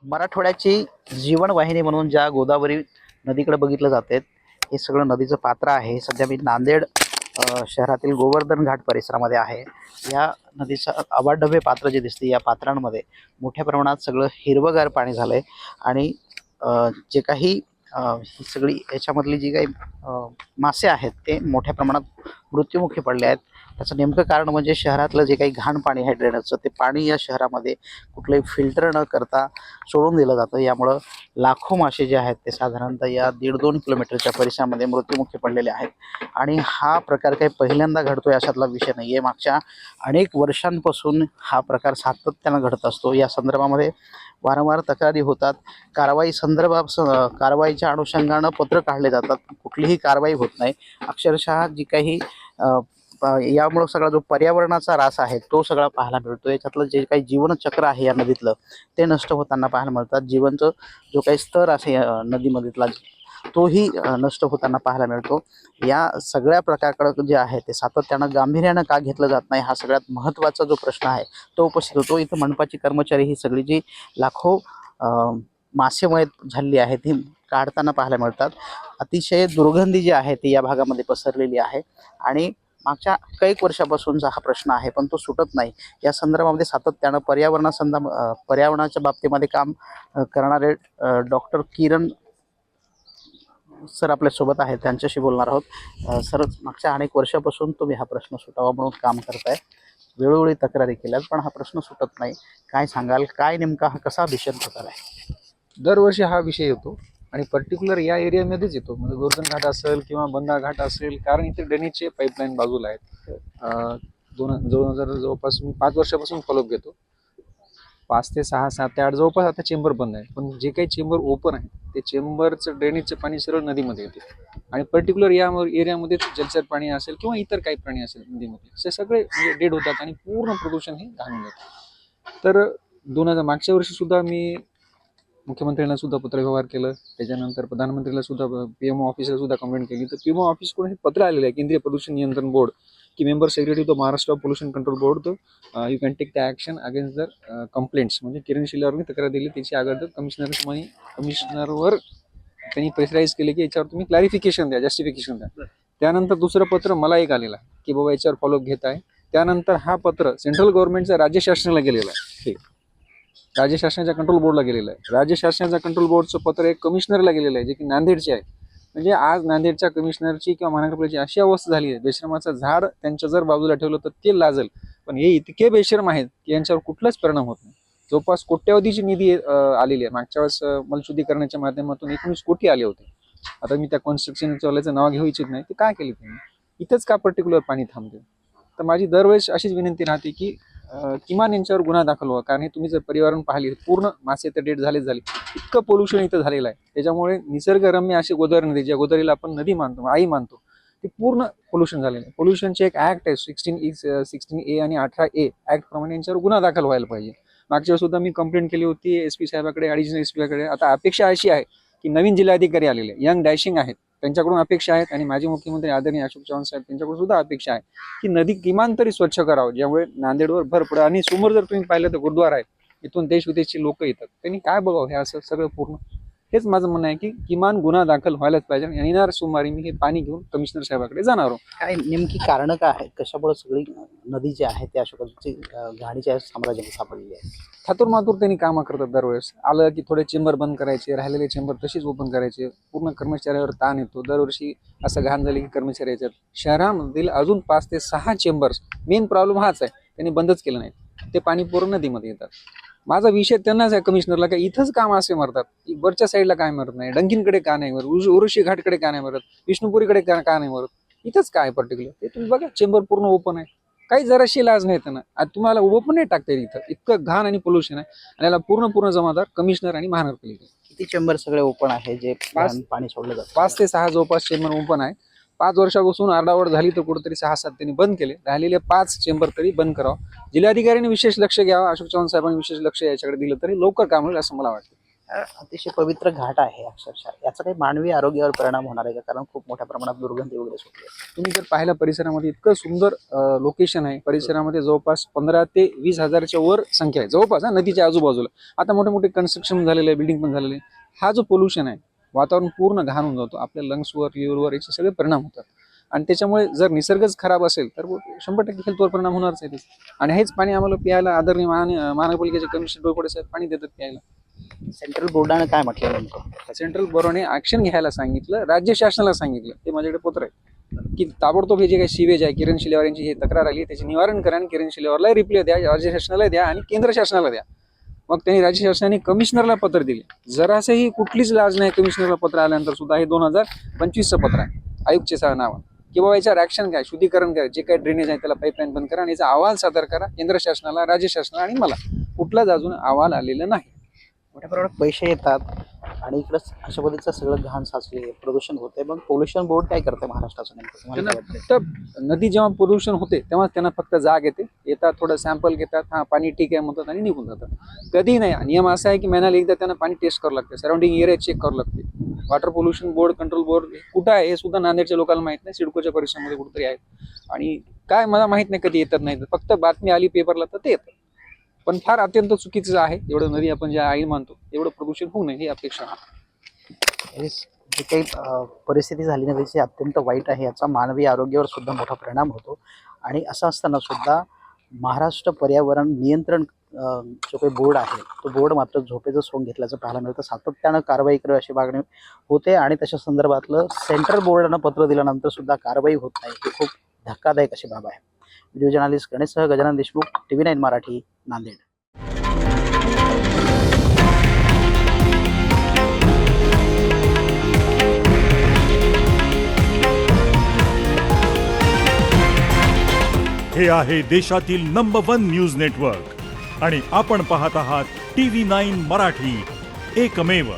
मराठवाड्याची जीवनवाहिनी म्हणून ज्या गोदावरी नदीकडे बघितलं जाते, हे सगळं नदीचं पात्र आहे. सध्या मी नांदेड शहरातील गोवर्धन घाट परिसरामध्ये आहे. या नदीचं अवाढव्य पात्र जे दिसते, या पात्रांमध्ये मोठ्या प्रमाणात सगळं हिरवंगार पाणी झालंय आणि जे काही ही सगळी याच्यामधली जी काही मासे आहेत ते मोठ्या प्रमाणात मृत्युमुखी पडले आहेत. त्याचं नेमकं कारण म्हणजे शहरातलं जे काही घाण पाणी आहे ड्रेनेजचं, ते पाणी या शहरामध्ये कुठलंही फिल्टर न करता सोडून दिलं जातं. यामुळं लाखो मासे जे आहेत ते साधारणतः या 1.5-2 किलोमीटरच्या परिसरामध्ये मृत्युमुखी पडलेले आहेत. आणि हा प्रकार काही पहिल्यांदा घडतोय अशातला विषय नाही आहे. मागच्या अनेक वर्षांपासून हा प्रकार सातत्यानं घडत असतो. या संदर्भामध्ये वारंवार तक्रारी होतात. कारवाईच्या अनुषंगानं पत्र काढले जातात. कुठलीही कारवाई होत नाही. अक्षरशः जी काही यामुळं सगळा जो पर्यावरणाचा ऱ्हास आहे तो सगळा पाहायला मिळतो. याच्यातलं जे काही जीवनचक्र आहे या नदीतलं, ते नष्ट होताना पाहायला मिळतात. जीवनचं जो काही स्तर आहे नदीमधीतला, तोही नष्ट होताना पाहायला मिळतो. या सगळ्या प्रकाराकडे जे आहे ते सातत्यानं गांभीर्यानं का घेतलं जात नाही, हा सगळ्यात महत्त्वाचा जो प्रश्न आहे तो उपस्थित होतो. इथं मनपाची कर्मचारी ही सगळी जी लाखो मासेमय झालेली आहे ती काढताना पाहायला मिळतात. अतिशय दुर्गंधी जी आहे ती या भागामध्ये पसरलेली आहे आणि मागच्या कैक वर्षापासूनचा हा प्रश्न आहे, पण तो सुटत नाही. या संदर्भामध्ये सातत्यानं पर्यावरणाच्या बाबतीमध्ये काम करणारे डॉक्टर किरण सर आपल्यासोबत आहेत, त्यांच्याशी बोलणार आहोत. सर, मागच्या अनेक वर्षापासून तुम्ही हा प्रश्न सुटावा म्हणून काम करताय, वेळोवेळी तक्रारी केल्यात, पण हा प्रश्न सुटत नाही. काय सांगाल, काय नेमका हा कसा भीषण प्रकार आहे? दरवर्षी हा विषय येतो आणि पर्टिक्युलर या एरियामध्येच येतो. म्हणजे गोवर्धन घाट असेल किंवा बंदा घाट असेल, कारण इथे ड्रेनेजचे पाईपलाईन बाजूला आहेत. 2000 जवळपास मी 5 वर्षापासून फॉलोअप घेतो. 5 ते 6, 7 ते 8 जवळपास आता चेंबर बंद आहे, पण जे काही चेंबर ओपन आहे ते चेंबरचं ड्रेनेजचं पाणी सरळ नदीमध्ये येते. आणि पर्टिक्युलर या एरियामध्ये जलचर प्राणी असेल किंवा इतर काही प्राणी असेल नदीमध्ये, ते सगळे म्हणजे डेड होतात आणि पूर्ण प्रदूषण हे घालून जातं. तर 2000 मागच्या वर्षी सुद्धा मी मुख्यमंत्र्यांना सुद्धा पत्रव्यवहार केलं. त्याच्यानंतर प्रधानमंत्रीला सुद्धा, पीएमओ ऑफिसला सुद्धा कंप्लेंट केली. तर पीएमओ ऑफिसकडून हे पत्र आलेलं आहे केंद्रीय प्रदूषण नियंत्रण बोर्ड, की member secretary to Maharashtra pollution control board, you can take the action against the complaints. म्हणजे किरण शिलावरनी तक्रार दिली, त्याची अगोदर कमिशनरवर त्यांनी प्रेशराईज केले की याच्यावर तुम्ही क्लॅरिफिकेशन द्या, जस्टिफिकेशन द्या. त्यानंतर दुसरं पत्र मला एक आलेलं आहे की बाबा याच्यावर फॉलोअप घेत आहे. त्यानंतर हा पत्र सेंट्रल गव्हर्नमेंटच्या राज्य शासनाला गेलेलं आहे. राज्य शासनाच्या कंट्रोल बोर्डला गेलेलं आहे. राज्य शासनाच्या कंट्रोल बोर्डचं पत्र एक कमिशनरला गेलेलं आहे, जे की नांदेडचे आहे. म्हणजे आज नांदेडच्या कमिशनरची किंवा महानगरपालिकेची अशी अवस्था झाली आहे, बेशरमाचं झाड त्यांच्या जर बाजूला ठेवलं तर ते लाजल, पण हे इतके बेशरम आहेत की यांच्यावर कुठलाच परिणाम होत नाही. जवळपास कोट्यवधीची निधी आलेली आहे. मागच्या वेळेस मलशुद्धीकरणाच्या माध्यमातून 19 कोटी आले होते. आता मी त्या कन्स्ट्रक्शनचं नाव घेऊ इच्छित नाही. ते काय केले त्यांनी, इथंच का पर्टिक्युलर पाणी थांबते? तर माझी दरवेळेस अशीच विनंती राहते की किमान यांच्यावर गुन्हा दाखल व्हावा. कारण हे तुम्ही जर पर्यावरण पाहिली, पूर्ण मासे तर डेट झाले, इतकं पोल्युशन इथं झालेलं आहे. त्याच्यामुळे निसर्गरम्य अशी गोदावरी नदी, ज्या गोदावरीला आपण नदी मानतो, आई मानतो, ते पूर्ण पोल्युशन झालेलं आहे. पोल्युशनचे एक ऍक्ट आहे 16A आणि 18A ऍक्ट प्रमाणे यांच्यावर गुन्हा दाखल व्हायला पाहिजे. मागच्या वेळेस सुद्धा मी कंप्लेंट केली होती SP साहेबाकडे, ॲडिशनल SP कडे. आता अपेक्षा अशी आहे की नवीन जिल्हाधिकारी आलेले यंग डॅशिंग आहेत, त्यांच्याकडून अपेक्षा आहेत, आणि माजी मुख्यमंत्री आदरणीय अशोक चव्हाण साहेब त्यांच्याकडून सुद्धा अपेक्षा आहे की नदी किमान तरी स्वच्छ करावं, ज्यामुळे नांदेडवर भर पडेल. आणि समोर जर तुम्ही पाहिलं तर गुरुद्वारा आहे, इथून देश विदेशची लोक येतात, त्यांनी काय बघावं हे असं सगळं पूर्ण. हेच माझं म्हणणं आहे की किमान गुन्हा दाखल व्हायलाच पाहिजे. आणि येणार सोमवारी मी हे पाणी घेऊन कमिशनर साहेबाकडे जाणार आहोत. काय नेमकी कारणं काय आहेत, कशामुळे सगळी नदी जी आहे त्या अशा पद्धतीची घाणीच्या साम्राज्याने सापडलेली आहे? थातूर त्यांनी कामं करतात. दरवेळेस आलं की थोडे चेंबर बंद करायचे, राहिलेले चेंबर तशीच ओपन करायचे. पूर्ण कर्मचाऱ्यावर ताण येतो. दरवर्षी असं घाण झाले की कर्मचारी याच्यात. शहरामधील अजून 5 ते 6 चेंबर्स, मेन प्रॉब्लेम हाच आहे, त्यांनी बंदच केलं नाही. ते पाणी पूर्ण नदीमध्ये येतात. माझा विषय त्यांनाच आहे कमिशनरला, का इथंच काम असे मरतात, वरच्या साईडला काय मरत नाही, डंकीनकडे का नाही मरत, उरुशी घाटकडे का नाही मरत, विष्णुपुरीकडे का नाही मरत, इथंच काय पर्टिक्युलर? ते तुम्ही बघा, चेंबर पूर्ण ओपन आहे, काही जराशी लाज नाही त्यांना. आता तुम्हाला उभं पण नाही टाकता येईल इथं, इतकं घाण आणि पोल्युशन आहे. आणि याला पूर्ण जबाबदार कमिशनर आणि महानगरपालिका. किती चेंबर सगळे ओपन आहे जे पाणी सोडलं जातं? 5 ते 6 जवळपास चेंबर ओपन आहे. 5 वर्षापासून आरडाओरड झाली तर कुठेतरी 6-7 त्यांनी बंद केले. राहिलेले 5 चेंबर तरी बंद करावं. जिल्हाधिकाऱ्यांनी विशेष लक्ष घ्यावं, अशोक चव्हाण साहेबांनी विशेष लक्ष याच्याकडे दिलं तरी लवकर काम होईल असं मला वाटतं. अतिशय पवित्र घाट आहे अक्षरशः. याचा काही मानवी आरोग्यावर परिणाम होणार आहे का? कारण खूप मोठ्या प्रमाणात दुर्गंधी वगैरे सुटली आहे. तुम्ही जर पाहिलं परिसरामध्ये इतकं सुंदर लोकेशन आहे. परिसरामध्ये जवळपास 15 ते 20,000च्या वर संख्या आहे जवळपास नदीच्या आजूबाजूला. आता मोठे मोठे कन्स्ट्रक्शन झालेले आहे, बिल्डिंग पण झालेले आहे. हा जो पोल्युशन आहे, वातावरण पूर्ण घाण होऊन जातो. आपल्या लंग्सवर, लिव्हरवर याचे सगळे परिणाम होतात. आणि त्याच्यामुळे जर निसर्गच खराब असेल तर 100% हेल्थवर परिणाम होणारच आहे. आणि हेच पाणी आम्हाला प्यायला आदरणीय महानगरपालिकेचे कमिशनर डोईफोडे साहेब पाणी देतात प्यायला. सेंट्रल बोर्डाने काय म्हटलं नेमकं? सेंट्रल बोर्डाने ऍक्शन घ्यायला सांगितलं, राज्य शासनाला सांगितलं. ते माझ्याकडे पत्र आहे की ताबडतोब हे जे काही सीवेज आहे, किरण शिलेवार यांची ही तक्रार आली त्याचे निवारण करा आणि किरण शिलेवारला रिप्लाय द्या, राज्य शासनाला द्या आणि केंद्र शासनाला द्या. मग त्यांनी राज्य शासनाने कमिशनरला पत्र दिले. जरासही कुठलीच लाज नाही कमिशनरला पत्र आल्यानंतर सुद्धा. हे 2025चं पत्र आहे आयुक्तचे नाव की बाबा याच्यावर ऍक्शन काय, शुद्धीकरण करा, जे काही ड्रेनेज आहे त्याला पाईपलाईन बंद करा आणि याचा अहवाल सादर करा केंद्र शासनाला, राज्य शासनाला. आणि मला कुठलाच अजून अहवाल आलेला नाही. मोठ्या प्रमाणात पैसे येतात आणि इकडं अशा पद्धतीचं सगळं घाण साचले, प्रदूषण होते. मग पोल्युशन बोर्ड काय करतं महाराष्ट्राचं नेमकं तुम्हाला काय वाटतंय? फक्त नदी जेव्हा प्रदूषण होते तेव्हा त्यांना फक्त जाग येतात, थोडं सॅम्पल घेतात, हा पाणी ठीक आहे म्हणतात आणि निघून जातात. कधी नाही. नियम असा आहे की महिन्याला एकदा त्यांना पाणी टेस्ट करावं लागते, सराउंडिंग एरिया चेक करावं लागते. Water pollution board, control board कुठं आहे हे सुद्धा नांदेडच्या लोकांना माहित नाही. सिडकोच्या परिसरामध्ये कुठेतरी आहेत. आणि काय मला माहित नाही कधी येतात नाही. फक्त बातमी आली पेपरला तर ते येतं. पण फार अत्यंत चुकीचं आहे. एवढं नदी आपण ज्या आई मानतो एवढं प्रदूषण होऊ नये ही अपेक्षा आहे. जी काही परिस्थिती झाली ना त्याची अत्यंत वाईट आहे. याचा मानवी आरोग्यावर सुद्धा मोठा परिणाम होतो. आणि असं असताना सुद्धा महाराष्ट्र पर्यावरण नियंत्रण जो काही बोर्ड आहे तो बोर्ड मात्र झोपेचं सोंग घेतल्याचं पाहायला मिळतं. सातत्यानं कारवाई करावी अशी मागणी होते आणि त्याच्या संदर्भातलं सेंट्रल बोर्डानं पत्र दिल्यानंतर सुद्धा कारवाई होत नाही. ही खूप धक्कादायक अशी बाब आहे. व्हिडिओ जर्नलिस्ट गणेशसह गजानन देशमुख, TV9 मराठी, नांदेड. हे आहे देशातील नंबर 1 न्यूज नेटवर्क आणि आपण पाहत आहात TV9 मराठी, एकमेव.